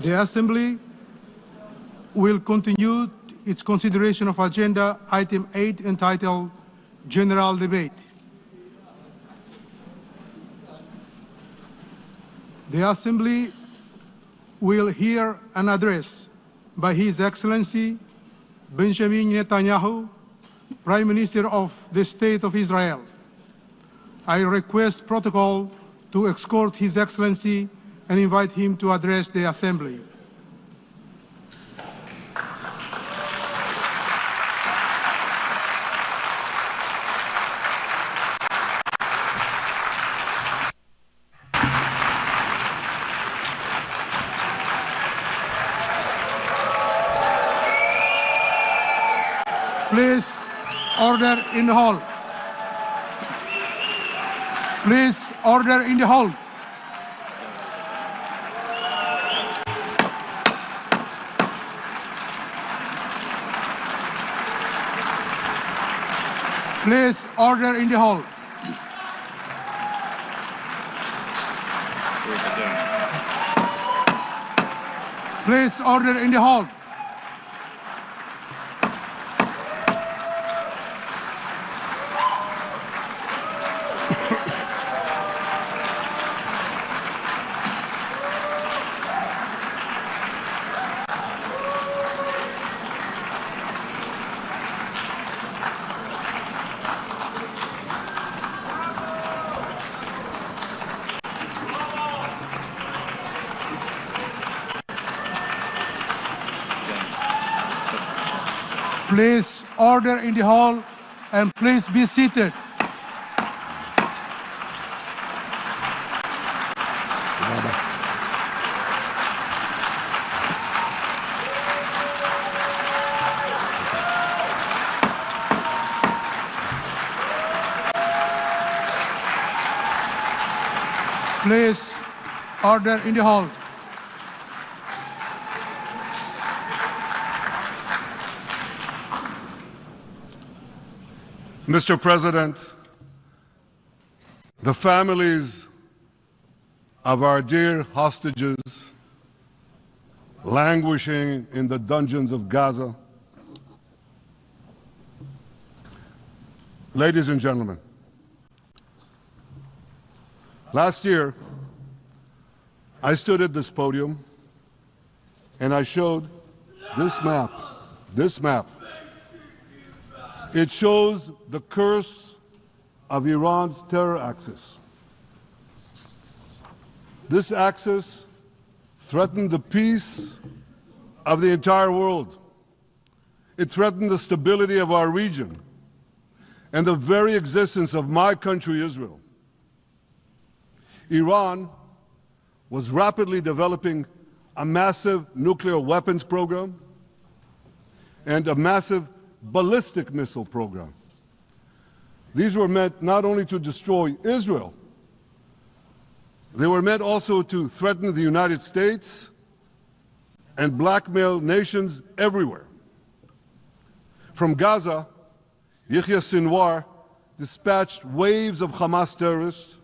The Assembly will continue its consideration of Agenda Item 8 entitled General Debate. The Assembly will hear an address by His Excellency Benjamin Netanyahu, Prime Minister of the State of Israel. I request protocol to escort His Excellency and invite him to address the Assembly. Please, order in the hall. Please, order in the hall. Please, order in the hall. Please, order in the hall. Please, order in the hall, and please be seated. Please, order in the hall. Mr. President, the families of our dear hostages languishing in the dungeons of Gaza, ladies and gentlemen, last year I stood at this podium and I showed this map. It shows the curse of Iran's terror axis. This axis threatened the peace of the entire world. It threatened the stability of our region and the very existence of my country, Israel. Iran was rapidly developing a massive nuclear weapons program and a massive ballistic missile program. These were meant not only to destroy Israel, they were meant also to threaten the United States and blackmail nations everywhere. From Gaza, Yahya Sinwar dispatched waves of Hamas terrorists.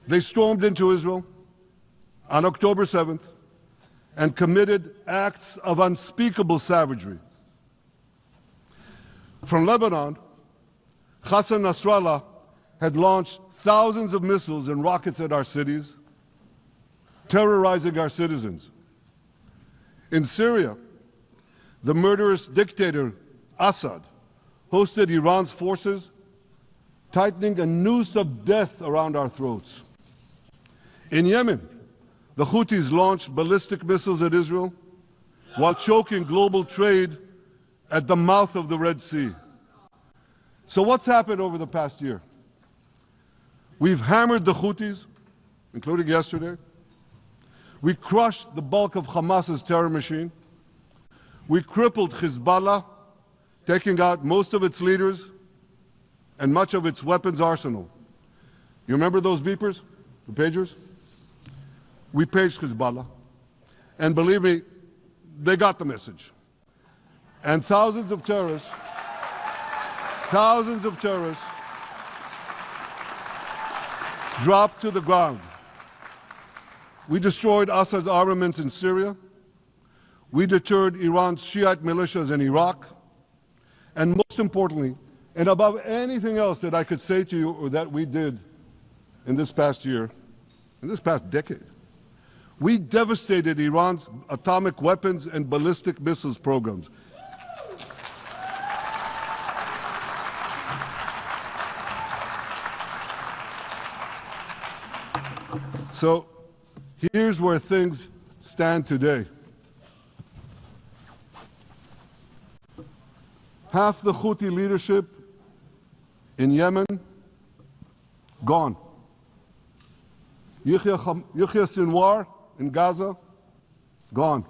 They stormed into Israel on October 7th and committed acts of unspeakable savagery. From Lebanon, Hassan Nasrallah had launched thousands of missiles and rockets at our cities, terrorizing our citizens. In Syria, the murderous dictator Assad hosted Iran's forces, tightening a noose of death around our throats. In Yemen, the Houthis launched ballistic missiles at Israel while choking global trade at the mouth of the Red Sea. So what's happened over the past year? We've hammered the Houthis, including yesterday. We crushed the bulk of Hamas's terror machine. We crippled Hezbollah, taking out most of its leaders and much of its weapons arsenal. You remember those beepers, the pagers? We paged Hezbollah, and believe me, they got the message. And thousands of terrorists dropped to the ground. We destroyed Assad's armaments in Syria. We deterred Iran's Shiite militias in Iraq. And most importantly, and above anything else that I could say to you or that we did in this past year, in this past decade, we devastated Iran's atomic weapons and ballistic missiles programs. So here's where things stand today. Half the Houthi leadership in Yemen, gone. Yahya Sinwar in Gaza, gone.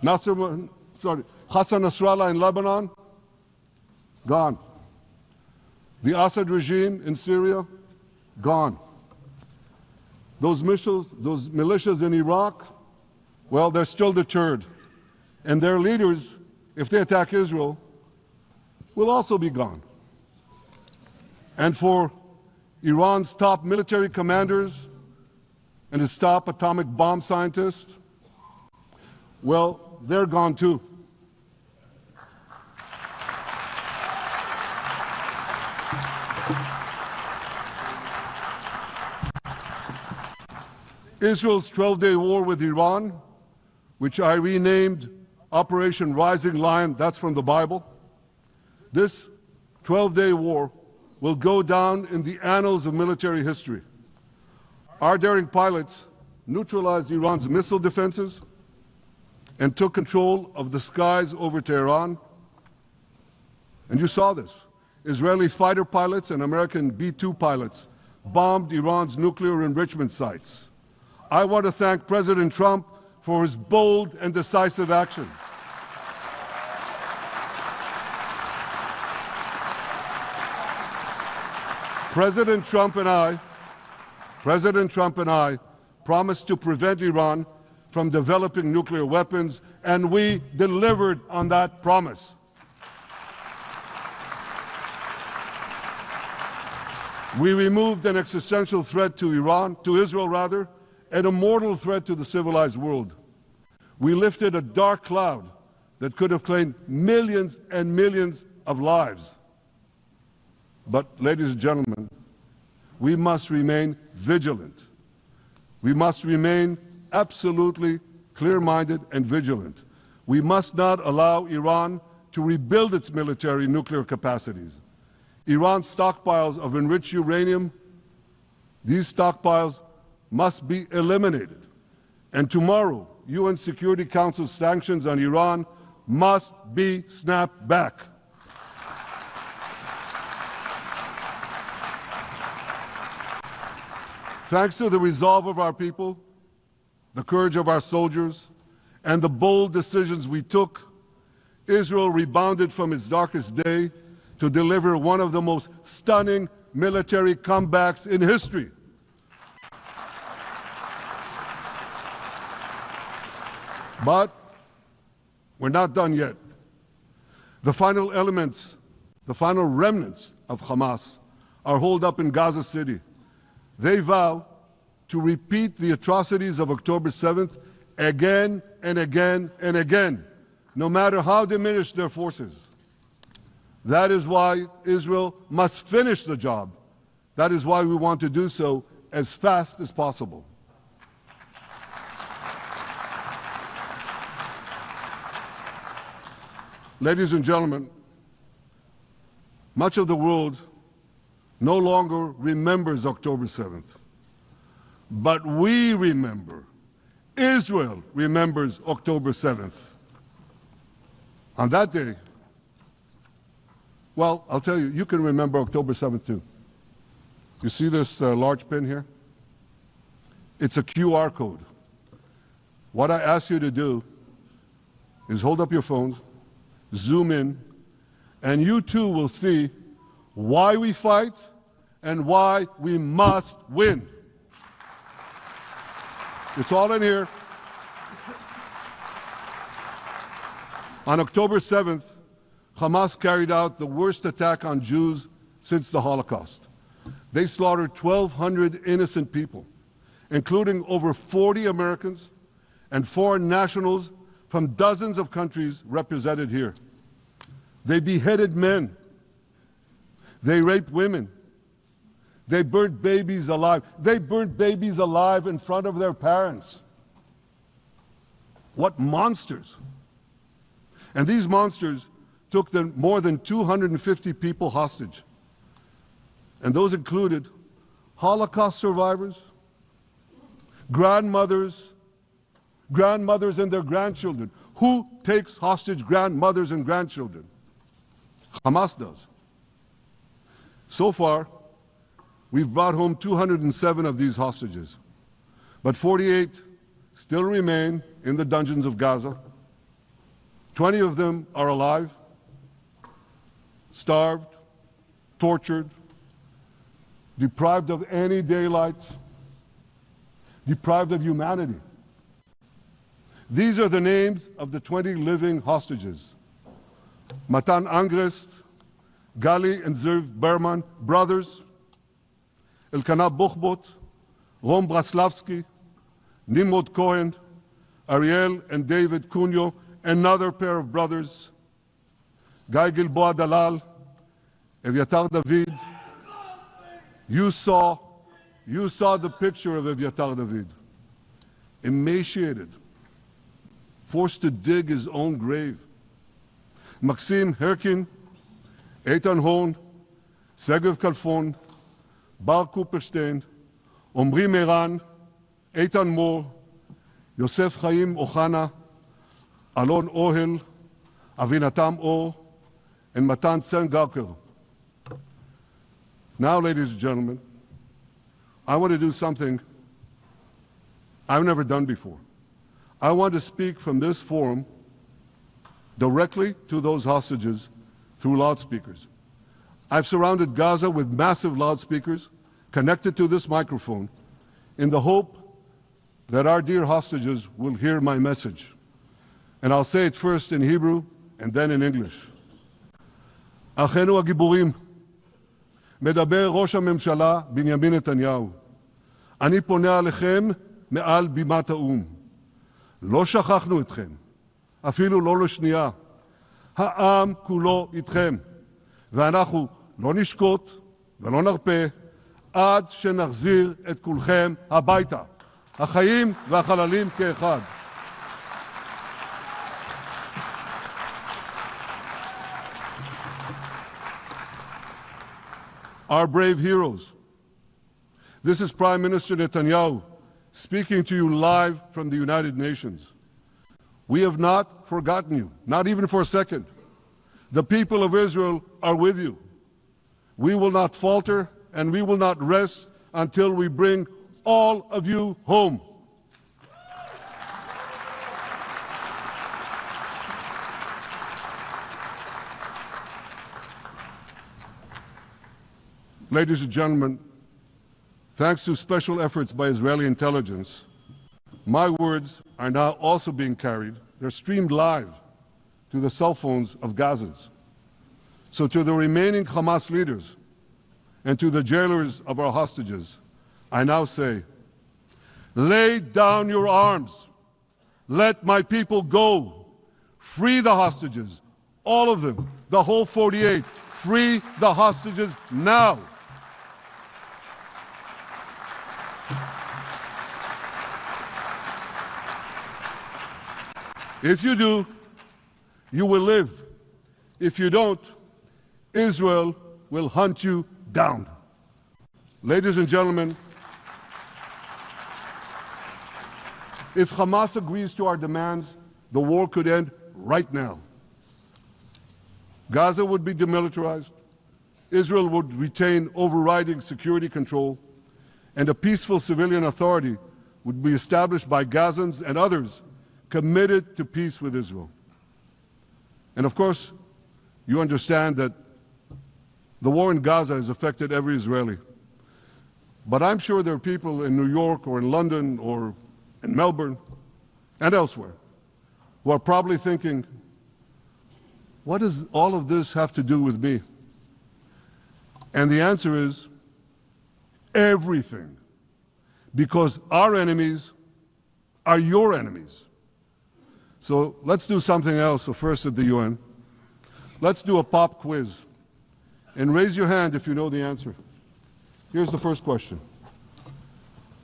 Hassan Nasrallah in Lebanon, gone. The Assad regime in Syria, gone. Those militias in Iraq, well, they're still deterred. And their leaders, if they attack Israel, will also be gone. And for Iran's top military commanders and his top atomic bomb scientists, well, they're gone too. Israel's 12-day war with Iran, which I renamed Operation Rising Lion, that's from the Bible. This 12-day war will go down in the annals of military history. Our daring pilots neutralized Iran's missile defenses and took control of the skies over Tehran. And you saw this. Israeli fighter pilots and American B-2 pilots bombed Iran's nuclear enrichment sites. I want to thank President Trump for his bold and decisive action. President Trump and I promised to prevent Iran from developing nuclear weapons, and we delivered on that promise. We removed an existential threat to Israel, and a mortal threat to the civilized world. We lifted a dark cloud that could have claimed millions and millions of lives. But, ladies and gentlemen, we must remain vigilant. We must remain absolutely clear-minded and vigilant. We must not allow Iran to rebuild its military nuclear capacities. Iran's stockpiles of enriched uranium, these stockpiles must be eliminated. And tomorrow, UN Security Council sanctions on Iran must be snapped back. Thanks to the resolve of our people, the courage of our soldiers, and the bold decisions we took, Israel rebounded from its darkest day to deliver one of the most stunning military comebacks in history. But we're not done yet. The final remnants of Hamas are holed up in Gaza City. They vow to repeat the atrocities of October 7th again and again and again, no matter how diminished their forces. That is why Israel must finish the job. That is why we want to do so as fast as possible. Ladies and gentlemen, much of the world no longer remembers October 7th. But we remember. Israel remembers October 7th. On that day, well, I'll tell you, you can remember October 7th too. You see this large pin here? It's a QR code. What I ask you to do is hold up your phones, zoom in, and you too will see why we fight and why we must win. It's all in here. On October 7th, Hamas carried out the worst attack on Jews since the Holocaust. They slaughtered 1,200 innocent people including over 40 Americans and foreign nationals from dozens of countries represented here. They beheaded men. They raped women. They burnt babies alive. They burnt babies alive in front of their parents. What monsters! And these monsters took more than 250 people hostage. And those included Holocaust survivors, grandmothers and their grandchildren. Who takes hostage grandmothers and grandchildren? Hamas does. So far, we've brought home 207 of these hostages, but 48 still remain in the dungeons of Gaza. 20 of them are alive, starved, tortured, deprived of any daylight, deprived of humanity. These are the names of the 20 living hostages. Matan Angrest, Gali and Zerv Berman, brothers, Elkanah Buchbot, Rom Braslavsky, Nimrod Cohen, Ariel and David Cunyo, another pair of brothers, Guy Gilboa Dalal, Eviatar David. You saw the picture of Eviatar David, emaciated, forced to dig his own grave. Maxim Herkin, Eitan Horn, Segev Kalfon, Bar Kupperstein, Omri Meran, Eitan Moore, Yosef Chaim Ochana, Alon Ohel, Avinatam Or, and Matan Tsengarker. Now, ladies and gentlemen, I want to do something I've never done before. I want to speak from this forum directly to those hostages through loudspeakers. I've surrounded Gaza with massive loudspeakers connected to this microphone in the hope that our dear hostages will hear my message. And I'll say it first in Hebrew and then in English. אחינו הגיבורים, מדבר ראש הממשלה בנימין נתניהו. אני פונה עליכם מעל בימת האו"ם. לא שכחנו אתכם, אפילו לא לשנייה. העם כולו איתכם, ואנחנו לא נשקוט ולא נרפה עד שנחזיר את כולכם הביתה. החיים והחללים כאחד. Our brave heroes. This is Prime Minister Netanyahu speaking to you live from the United Nations. We have not forgotten you, not even for a second. The people of Israel are with you. We will not falter and we will not rest until we bring all of you home. Ladies and gentlemen, thanks to special efforts by Israeli intelligence, my words are now also being carried. They're streamed live to the cell phones of Gazans. So to the remaining Hamas leaders and to the jailers of our hostages, I now say, lay down your arms. Let my people go. Free the hostages, all of them, the whole 48. Free the hostages now. If you do, you will live. If you don't, Israel will hunt you down. Ladies and gentlemen, if Hamas agrees to our demands, the war could end right now. Gaza would be demilitarized, Israel would retain overriding security control, and a peaceful civilian authority would be established by Gazans and others committed to peace with Israel. And of course, you understand that the war in Gaza has affected every Israeli. But I'm sure there are people in New York or in London or in Melbourne and elsewhere who are probably thinking, what does all of this have to do with me? And the answer is everything. because our enemies are your enemies. So let's do something else. So first at the UN, let's do a pop quiz. And raise your hand if you know the answer. Here's the first question.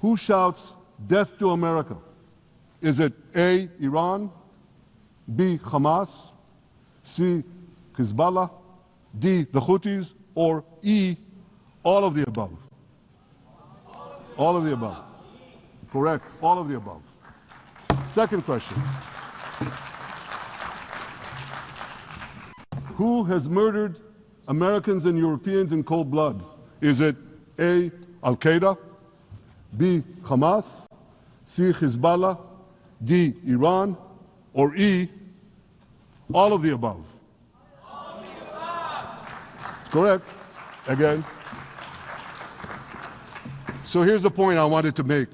Who shouts death to America? Is it A, Iran, B, Hamas, C, Hezbollah, D, the Houthis, or E, all of the above? All of the above. Correct, all of the above. Second question. Who has murdered Americans and Europeans in cold blood? Is it A, Al-Qaeda, B, Hamas, C, Hezbollah, D, Iran, or E, all of the above? All of the above. Correct. Again. So here's the point I wanted to make.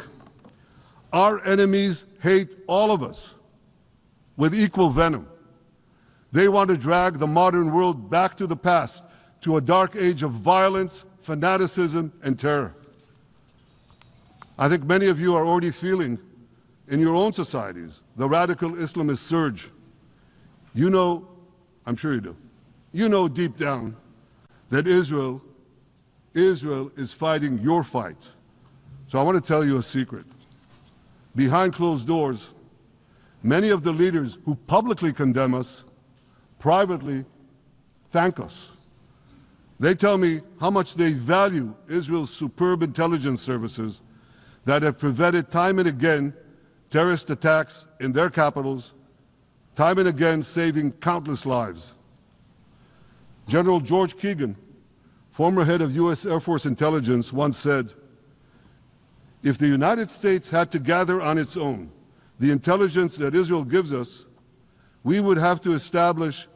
Our enemies hate all of us with equal venom. They want to drag the modern world back to the past, to a dark age of violence, fanaticism, and terror. I think many of you are already feeling in your own societies the radical Islamist surge. You know, I'm sure you do, you know deep down that Israel is fighting your fight. So I want to tell you a secret. Behind closed doors, many of the leaders who publicly condemn us privately thank us. They tell me how much they value Israel's superb intelligence services that have prevented time and again terrorist attacks in their capitals, time and again saving countless lives. General George Keegan, former head of U.S. Air Force intelligence, once said, "If the United States had to gather on its own the intelligence that Israel gives us, we would have to establish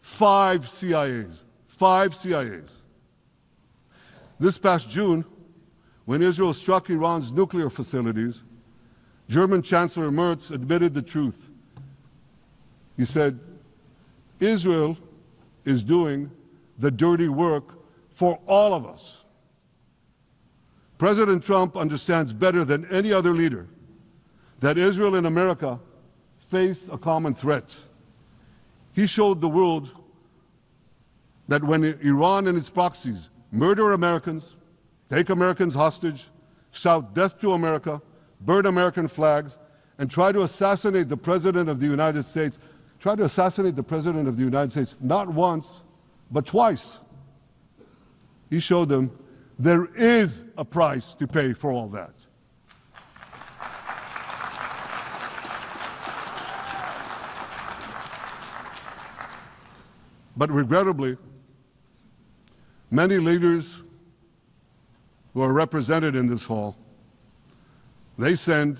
5 CIAs. 5 CIAs. This past June, when Israel struck Iran's nuclear facilities, German Chancellor Merz admitted the truth. He said, Israel is doing the dirty work for all of us. President Trump understands better than any other leader that Israel and America face a common threat. He showed the world that when Iran and its proxies murder Americans, take Americans hostage, shout death to America, burn American flags, and try to assassinate the President of the United States, not once, but twice. He showed them there is a price to pay for all that. But regrettably, many leaders who are represented in this hall, they send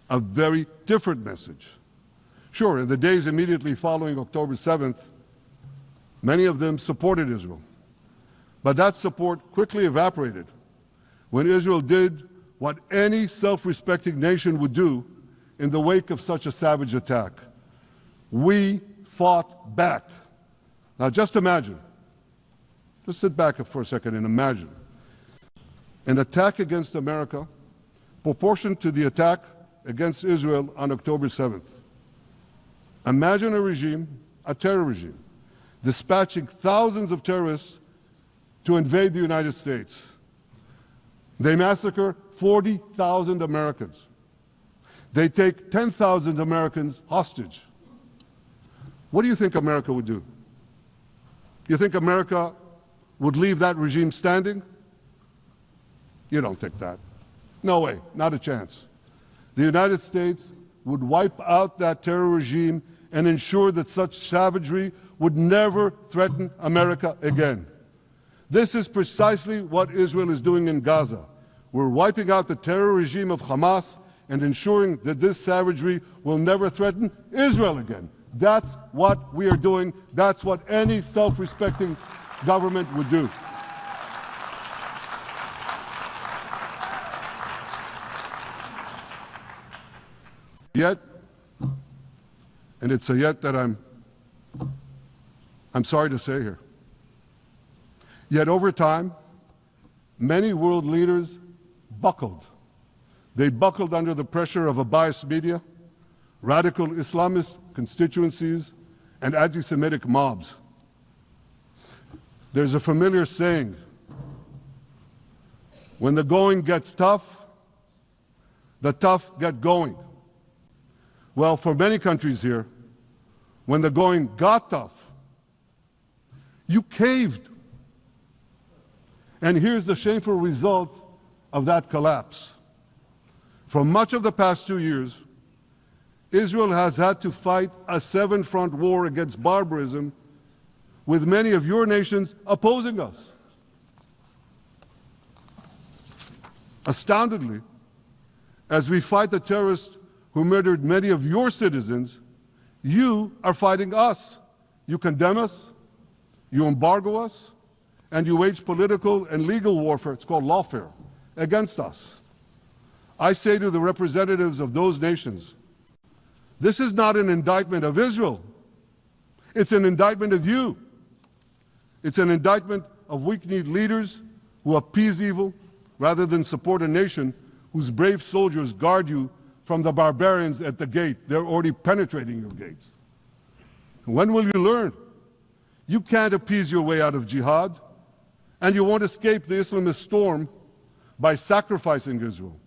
a very different message. Sure, in the days immediately following October 7th, many of them supported Israel. But that support quickly evaporated when Israel did what any self-respecting nation would do in the wake of such a savage attack. We fought back. Now just imagine, just sit back for a second and imagine an attack against America proportioned to the attack against Israel on October 7th. Imagine a regime, a terror regime, dispatching thousands of terrorists to invade the United States. They massacre 40,000 Americans. They take 10,000 Americans hostage. What do you think America would do? You think America would leave that regime standing? You don't think that. No way, not a chance. The United States would wipe out that terror regime and ensure that such savagery would never threaten America again. This is precisely what Israel is doing in Gaza. We're wiping out the terror regime of Hamas and ensuring that this savagery will never threaten Israel again. That's what we are doing. That's what any self-respecting government would do. Yet, and it's a yet that I'm sorry to say here, yet over time, many world leaders buckled. They buckled under the pressure of a biased media, radical Islamist constituencies, and anti-Semitic mobs. There's a familiar saying, when the going gets tough, the tough get going. Well, for many countries here, when the going got tough, you caved. And here's the shameful result of that collapse. For much of the past 2 years, Israel has had to fight a seven-front war against barbarism with many of your nations opposing us. Astoundingly, as we fight the terrorists who murdered many of your citizens, you are fighting us. You condemn us, you embargo us, and you wage political and legal warfare, it's called lawfare, against us. I say to the representatives of those nations, this is not an indictment of Israel. It's an indictment of you. It's an indictment of weak-kneed leaders who appease evil rather than support a nation whose brave soldiers guard you from the barbarians at the gate. They're already penetrating your gates. When will you learn? You can't appease your way out of jihad, and you won't escape the Islamist storm by sacrificing Israel.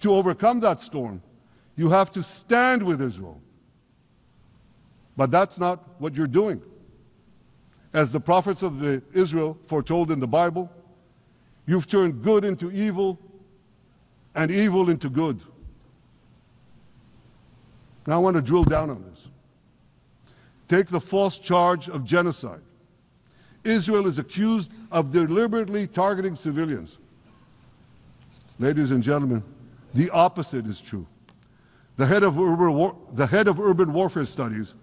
To overcome that storm, you have to stand with Israel. But that's not what you're doing. As the prophets of Israel foretold in the Bible, you've turned good into evil and evil into good. Now I want to drill down on this. Take the false charge of genocide. Israel is accused of deliberately targeting civilians. Ladies and gentlemen, the opposite is true. The head of urban warfare studies,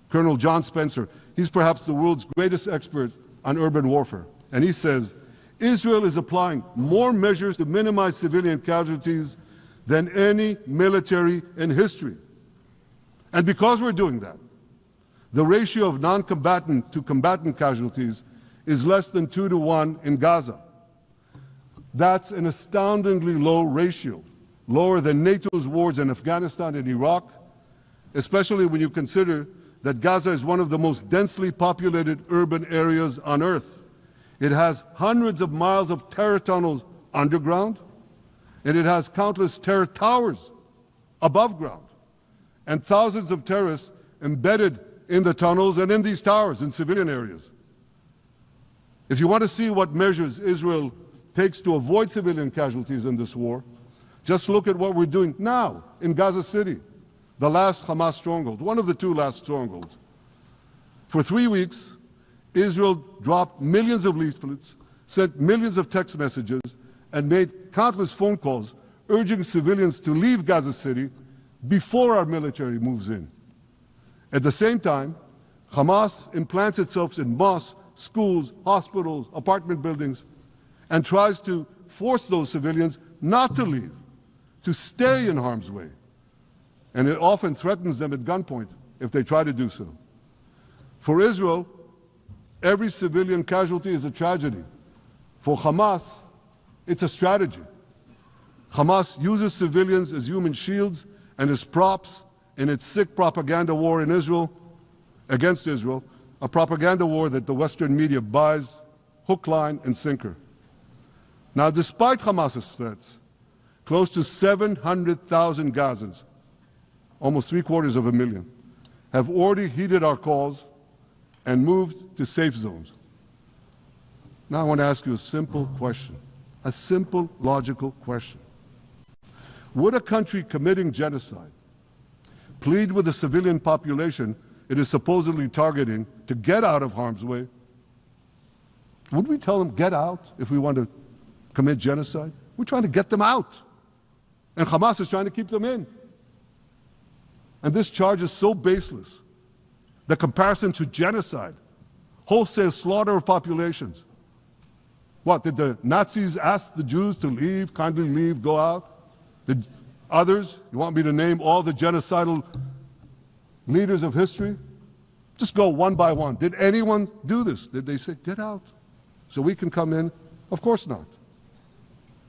Colonel John Spencer, he's perhaps the world's greatest expert on urban warfare. And he says, Israel is applying more measures to minimize civilian casualties than any military in history. And because we're doing that, the ratio of non-combatant to combatant casualties is less than 2 to 1 in Gaza. That's an astoundingly low ratio, lower than NATO's wars in Afghanistan and Iraq, especially when you consider that Gaza is one of the most densely populated urban areas on Earth. It has hundreds of miles of terror tunnels underground, and it has countless terror towers above ground, and thousands of terrorists embedded in the tunnels and in these towers in civilian areas. If you want to see what measures Israel takes to avoid civilian casualties in this war, just look at what we're doing now in Gaza City, the last Hamas stronghold, one of the 2 last strongholds. For 3 weeks, Israel dropped millions of leaflets, sent millions of text messages, and made countless phone calls urging civilians to leave Gaza City before our military moves in. At the same time, Hamas implants itself in mosques, schools, hospitals, apartment buildings, and tries to force those civilians not to leave, to stay in harm's way. And it often threatens them at gunpoint if they try to do so. For Israel, every civilian casualty is a tragedy. For Hamas, it's a strategy. Hamas uses civilians as human shields and as props in its sick propaganda war in Israel, against Israel, a propaganda war that the Western media buys hook, line, and sinker. Now, despite Hamas's threats, close to 700,000 Gazans, almost 750,000, have already heeded our calls and moved to safe zones. Now I want to ask you a simple question, a simple, logical question. Would a country committing genocide plead with the civilian population it is supposedly targeting to get out of harm's way? Would we tell them, get out, if we want to commit genocide? We're trying to get them out. And Hamas is trying to keep them in. And this charge is so baseless. The comparison to genocide, wholesale slaughter of populations. What, did the Nazis ask the Jews to leave, kindly leave, go out? Did others, you want me to name all the genocidal leaders of history? Just go one by one. Did anyone do this? Did they say, get out so we can come in? Of course not.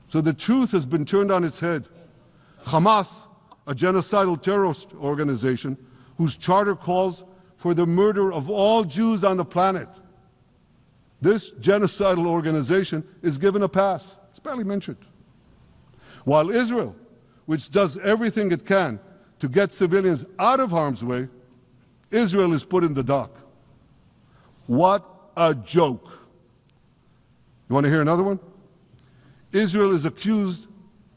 So the truth has been turned on its head. Hamas, a genocidal terrorist organization whose charter calls for the murder of all Jews on the planet, this genocidal organization is given a pass. It's barely mentioned. While Israel, which does everything it can to get civilians out of harm's way, Israel is put in the dock. What a joke. You want to hear another one? Israel is accused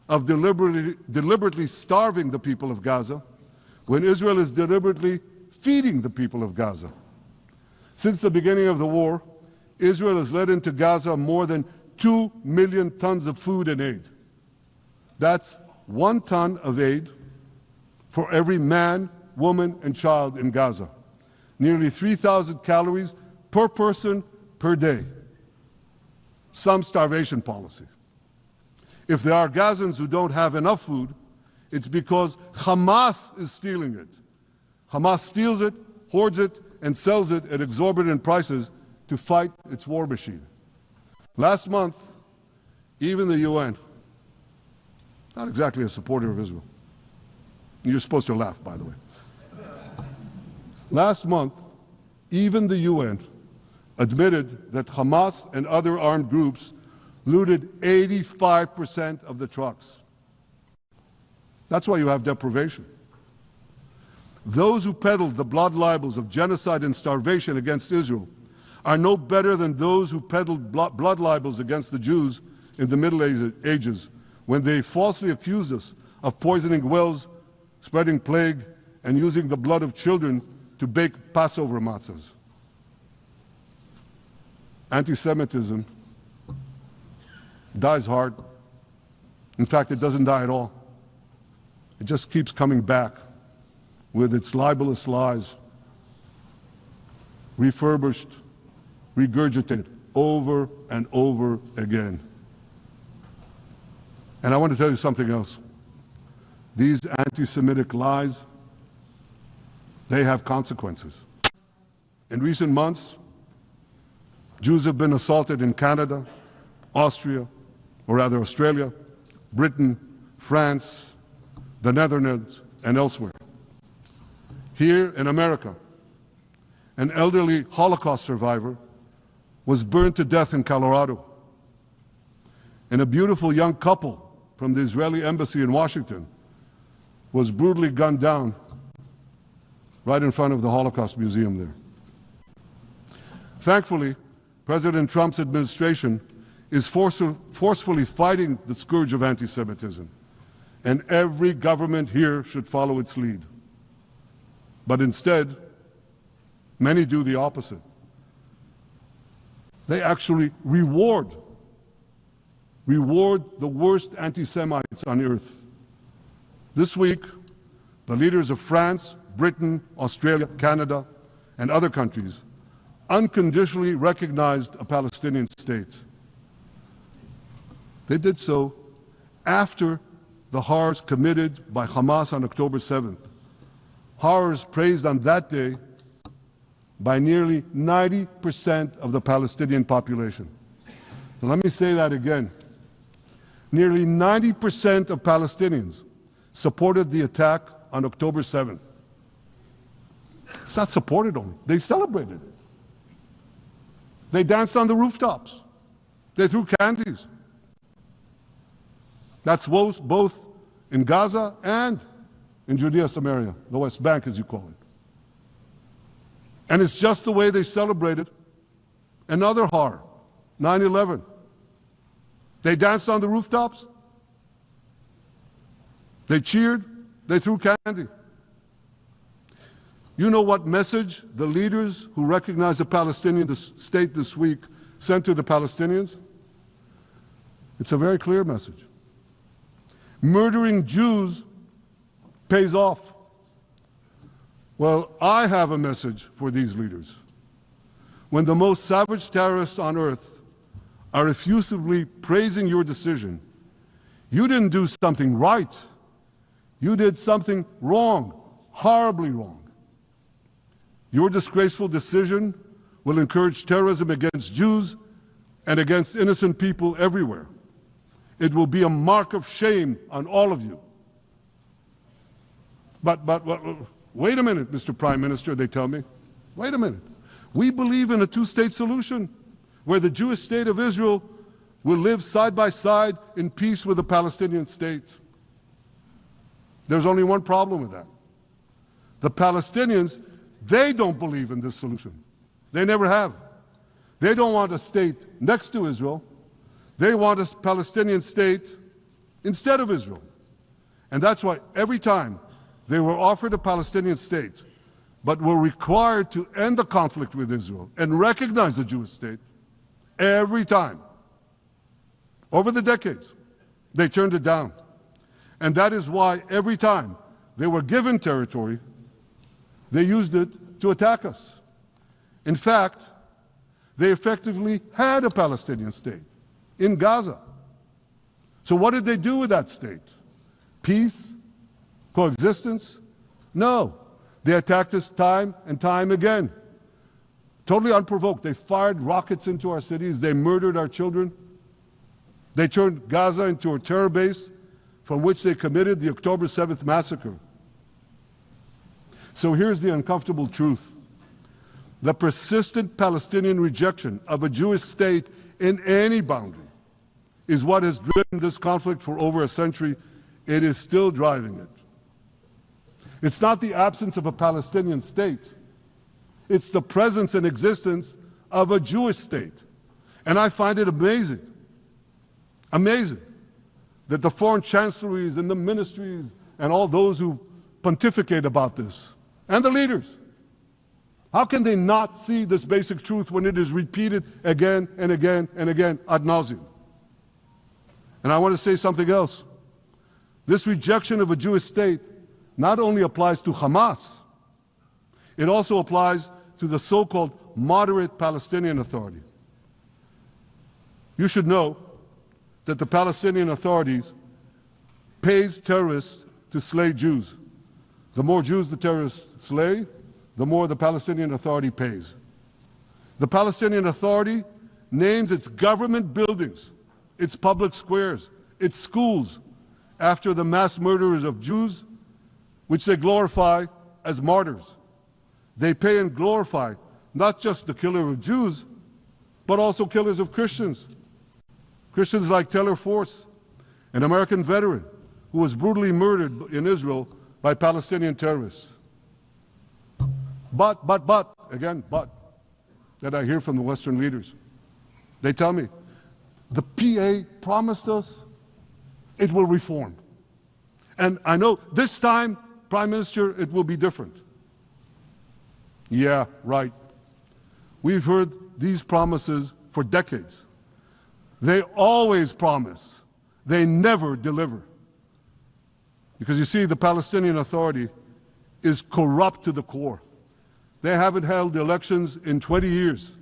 of deliberately starving the people of Gaza when Israel is deliberately feeding the people of Gaza. Since the beginning of the war, Israel has let into Gaza more than 2 million tons of food and aid. That's 1 ton of aid for every man, woman, and child in Gaza. Nearly 3,000 calories per person per day. Some starvation policy. If there are Gazans who don't have enough food, it's because Hamas is stealing it. Hamas steals it, hoards it, and sells it at exorbitant prices to fight its war machine. Last month, even the UN, not exactly a supporter of Israel. You're supposed to laugh, by the way. Last month, even the UN admitted that Hamas and other armed groups looted 85% of the trucks. That's why you have deprivation. Those who peddled the blood libels of genocide and starvation against Israel are no better than those who peddled blood libels against the Jews in the Middle Ages when they falsely accused us of poisoning wells, spreading plague, and using the blood of children to bake Passover matzahs. Anti-Semitism dies hard. In fact, it doesn't die at all. It just keeps coming back with its libelous lies, refurbished, regurgitated over and over again. And I want to tell you something else. These anti-Semitic lies, they have consequences. In recent months, Jews have been assaulted in Canada, Austria, or rather Australia, Britain, France, the Netherlands, and elsewhere. Here in America, an elderly Holocaust survivor was burned to death in Colorado. And a beautiful young couple from the Israeli embassy in Washington was brutally gunned down right in front of the Holocaust Museum there. Thankfully, President Trump's administration is forcefully fighting the scourge of anti-Semitism, and every government here should follow its lead. But instead, many do the opposite. They actually reward the worst anti-Semites on earth. This week, the leaders of France, Britain, Australia, Canada, and other countries unconditionally recognized a Palestinian state. They did so after the horrors committed by Hamas on October 7th. Horrors praised on that day by nearly 90% of the Palestinian population. Now, let me say that again. Nearly 90% of Palestinians supported the attack on October 7th. It's not supported only, they celebrated it. They danced on the rooftops. They threw candies. That's both in Gaza and in Judea, Samaria, the West Bank as you call it. And it's just the way they celebrated another horror, 9/11. They danced on the rooftops. They cheered. They threw candy. You know what message the leaders who recognize the Palestinian state this week sent to the Palestinians? It's a very clear message. Murdering Jews pays off. Well, I have a message for these leaders. When the most savage terrorists on earth are effusively praising your decision, you didn't do something right. You did something wrong, horribly wrong. Your disgraceful decision will encourage terrorism against Jews and against innocent people everywhere. It will be a mark of shame on all of you. But wait a minute, Mr. Prime Minister, they tell me. Wait a minute. We believe in a two-state solution where the Jewish state of Israel will live side by side in peace with the Palestinian state. There's only one problem with that. The Palestinians, they don't believe in this solution. They never have. They don't want a state next to Israel. They want a Palestinian state instead of Israel. And that's why every time they were offered a Palestinian state, but were required to end the conflict with Israel and recognize the Jewish state, every time, over the decades, they turned it down. And that is why every time they were given territory, they used it to attack us. In fact, they effectively had a Palestinian state in Gaza. So what did they do with that state? Peace? Coexistence? No. They attacked us time and time again. Totally unprovoked. They fired rockets into our cities. They murdered our children. They turned Gaza into a terror base from which they committed the October 7th massacre. So here's the uncomfortable truth. The persistent Palestinian rejection of a Jewish state in any boundary is what has driven this conflict for over a century. It is still driving it. It's not the absence of a Palestinian state. It's the presence and existence of a Jewish state. And I find it amazing, that the foreign chancelleries and the ministries and all those who pontificate about this, and the leaders, how can they not see this basic truth when it is repeated again and again and again ad nauseum? And I want to say something else. This rejection of a Jewish state not only applies to Hamas, it also applies to the so-called moderate Palestinian Authority. You should know that the Palestinian authorities pays terrorists to slay Jews. The more Jews the terrorists slay, the more the Palestinian Authority pays. The Palestinian Authority names its government buildings, its public squares, its schools, after the mass murderers of Jews, which they glorify as martyrs. They pay and glorify not just the killer of Jews, but also killers of Christians. Christians like Taylor Force, an American veteran who was brutally murdered in Israel by Palestinian terrorists. But, again, that I hear from the Western leaders. They tell me, the PA promised us it will reform. And I know this time, Prime Minister, it will be different. Yeah, right. We've heard these promises for decades. They always promise. They never deliver. Because you see, the Palestinian Authority is corrupt to the core. They haven't held elections in 20 years.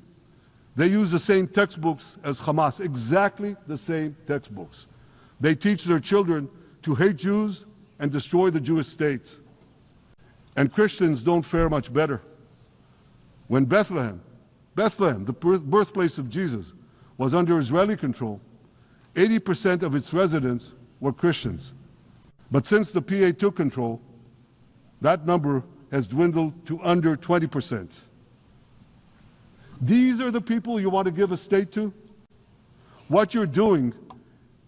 They use the same textbooks as Hamas, exactly the same textbooks. They teach their children to hate Jews and destroy the Jewish state. And Christians don't fare much better. When Bethlehem, the birthplace of Jesus, was under Israeli control, 80% of its residents were Christians. But since the PA took control, that number has dwindled to under 20%. These are the people you want to give a state to? What you're doing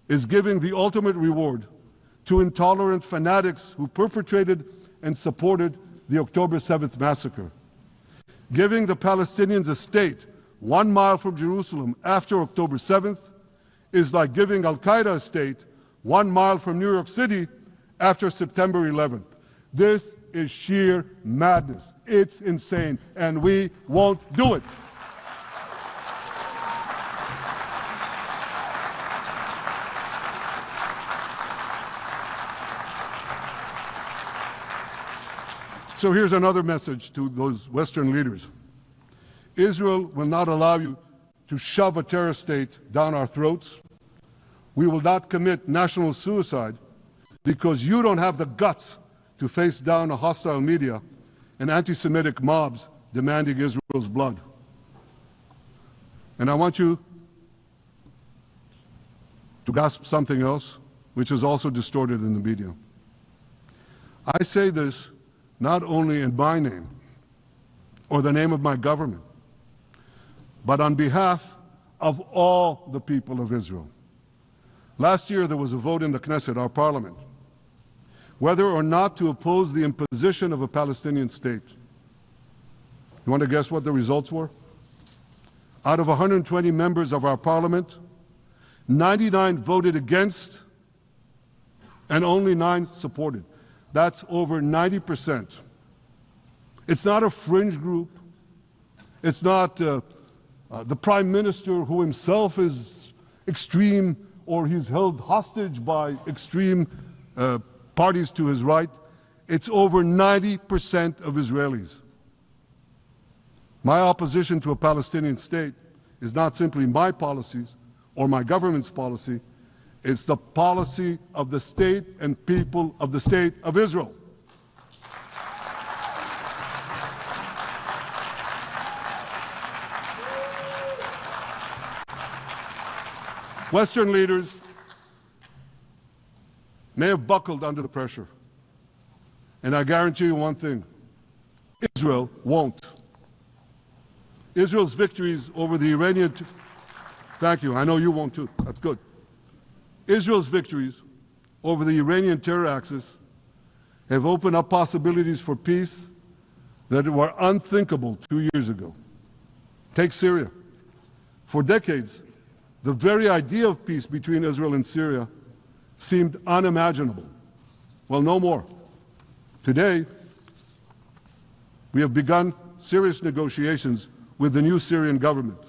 is giving the ultimate reward to intolerant fanatics who perpetrated and supported the October 7th massacre. Giving the Palestinians a state 1 mile from Jerusalem after October 7th is like giving Al-Qaeda a state 1 mile from New York City after September 11th. This is sheer madness. It's insane, and we won't do it. So here's another message to those Western leaders. Israel will not allow you to shove a terror state down our throats. We will not commit national suicide because you don't have the guts to face down a hostile media and anti-Semitic mobs demanding Israel's blood. And I want you to grasp something else, which is also distorted in the media. I say this not only in my name or the name of my government, but on behalf of all the people of Israel. Last year there was a vote in the Knesset, our parliament, whether or not to oppose the imposition of a Palestinian state. You want to guess what the results were? Out of 120 members of our parliament, 99 voted against and only 9 supported. That's over 90%. It's not a fringe group. It's not the prime minister who himself is extreme or he's held hostage by extreme parties to his right. It's over 90% of Israelis. My opposition to a Palestinian state is not simply my policies or my government's policy. It's the policy of the state and people of the state of Israel. Western leaders may have buckled under the pressure. And I guarantee you one thing, Israel won't. Israel's victories over the Iranian... Thank you, I know you won't too, that's good. Israel's victories over the Iranian terror axis have opened up possibilities for peace that were unthinkable 2 years ago. Take Syria. For decades, the very idea of peace between Israel and Syria seemed unimaginable. Well, no more. Today, we have begun serious negotiations with the new Syrian government.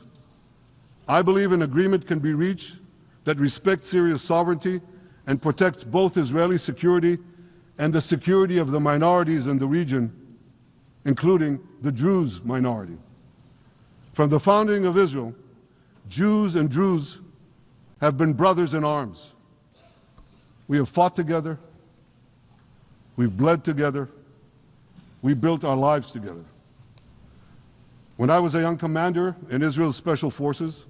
I believe an agreement can be reached that respects Syria's sovereignty and protects both Israeli security and the security of the minorities in the region, including the Druze minority. From the founding of Israel, Jews and Druze have been brothers in arms. We have fought together, we've bled together, we built our lives together. When I was a young commander in Israel's Special Forces,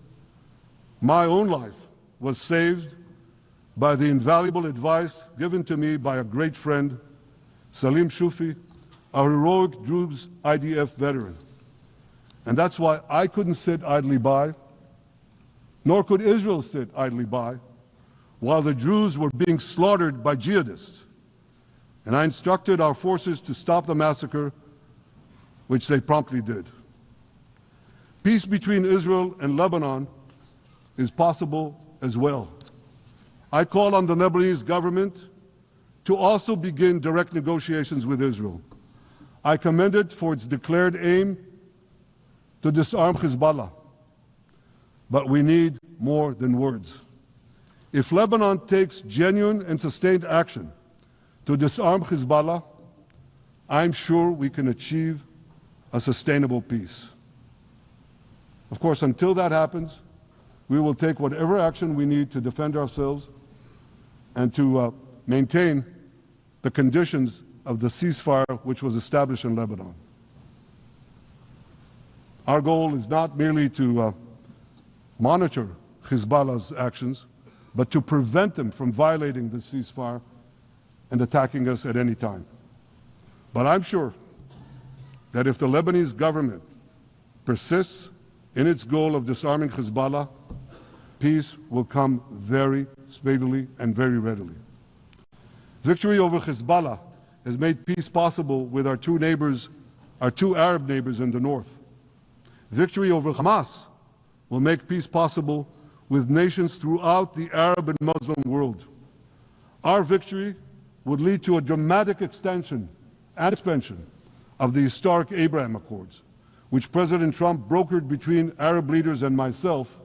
my own life was saved by the invaluable advice given to me by a great friend, Salim Shufi, a heroic Druze IDF veteran. And that's why I couldn't sit idly by, nor could Israel sit idly by, while the Druze were being slaughtered by jihadists. And I instructed our forces to stop the massacre, which they promptly did. Peace between Israel and Lebanon is possible as well. I call on the Lebanese government to also begin direct negotiations with Israel. I commend it for its declared aim to disarm Hezbollah. But we need more than words. If Lebanon takes genuine and sustained action to disarm Hezbollah, I'm sure we can achieve a sustainable peace. Of course, until that happens, we will take whatever action we need to defend ourselves and to maintain the conditions of the ceasefire which was established in Lebanon. Our goal is not merely to monitor Hezbollah's actions, but to prevent them from violating the ceasefire and attacking us at any time. But I'm sure that if the Lebanese government persists in its goal of disarming Hezbollah, peace will come very speedily and very readily. Victory over Hezbollah has made peace possible with our two Arab neighbors in the north. Victory over Hamas will make peace possible with nations throughout the Arab and Muslim world. Our victory would lead to a dramatic extension and expansion of the historic Abraham Accords, which President Trump brokered between Arab leaders and myself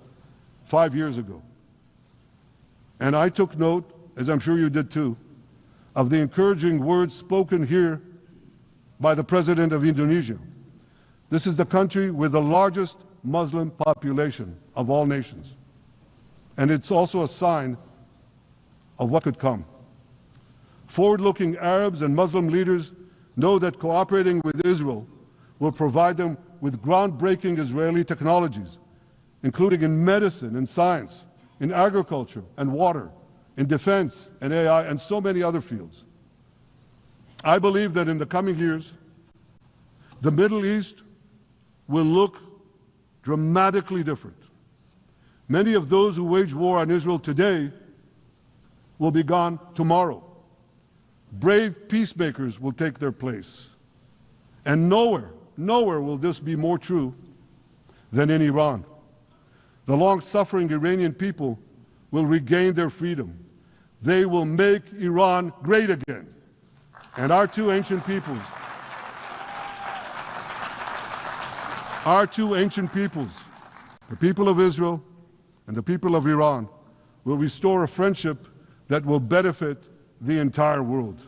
5 years ago. And I took note, as I'm sure you did too, of the encouraging words spoken here by the President of Indonesia. This is the country with the largest Muslim population of all nations. And it's also a sign of what could come. Forward-looking Arabs and Muslim leaders know that cooperating with Israel will provide them with groundbreaking Israeli technologies, including in medicine and science, in agriculture and water, in defense and AI, and so many other fields. I believe that in the coming years, the Middle East will look dramatically different. Many of those who wage war on Israel today will be gone tomorrow. Brave peacemakers will take their place. And nowhere will this be more true than in Iran. The long-suffering Iranian people will regain their freedom. They will make Iran great again. And our two ancient peoples, the people of Israel and the people of Iran, will restore a friendship that will benefit the entire world.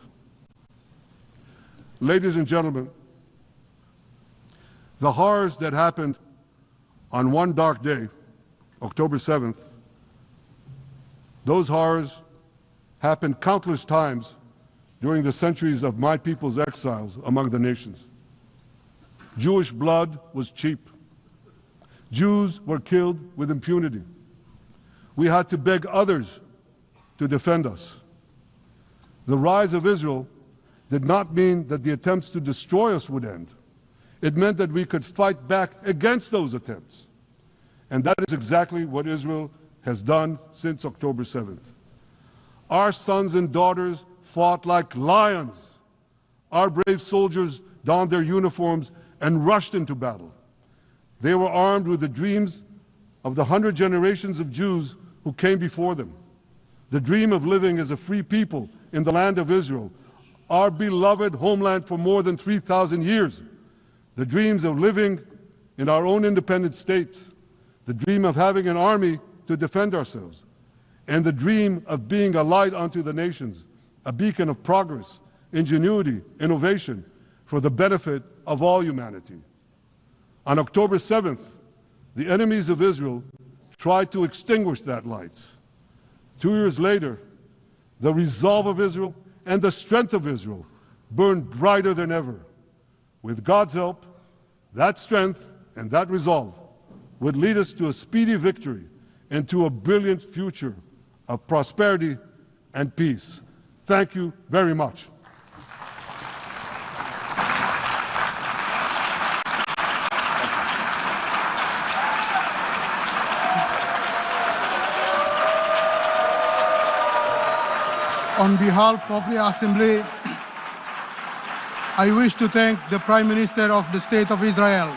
Ladies and gentlemen, the horrors that happened on one dark day, October 7th, those horrors happened countless times during the centuries of my people's exiles among the nations. Jewish blood was cheap. Jews were killed with impunity. We had to beg others to defend us. The rise of Israel did not mean that the attempts to destroy us would end. It meant that we could fight back against those attempts. And that is exactly what Israel has done since October 7th. Our sons and daughters fought like lions. Our brave soldiers donned their uniforms and rushed into battle. They were armed with the dreams of the 100 generations of Jews who came before them. The dream of living as a free people in the land of Israel, our beloved homeland for more than 3,000 years. The dreams of living in our own independent state. The dream of having an army to defend ourselves. And the dream of being a light unto the nations, a beacon of progress, ingenuity, innovation, for the benefit of all humanity. On October 7th, the enemies of Israel tried to extinguish that light. 2 years later, the resolve of Israel and the strength of Israel burned brighter than ever. With God's help, that strength and that resolve would lead us to a speedy victory and to a brilliant future of prosperity and peace. Thank you very much. On behalf of the Assembly, I wish to thank the Prime Minister of the State of Israel,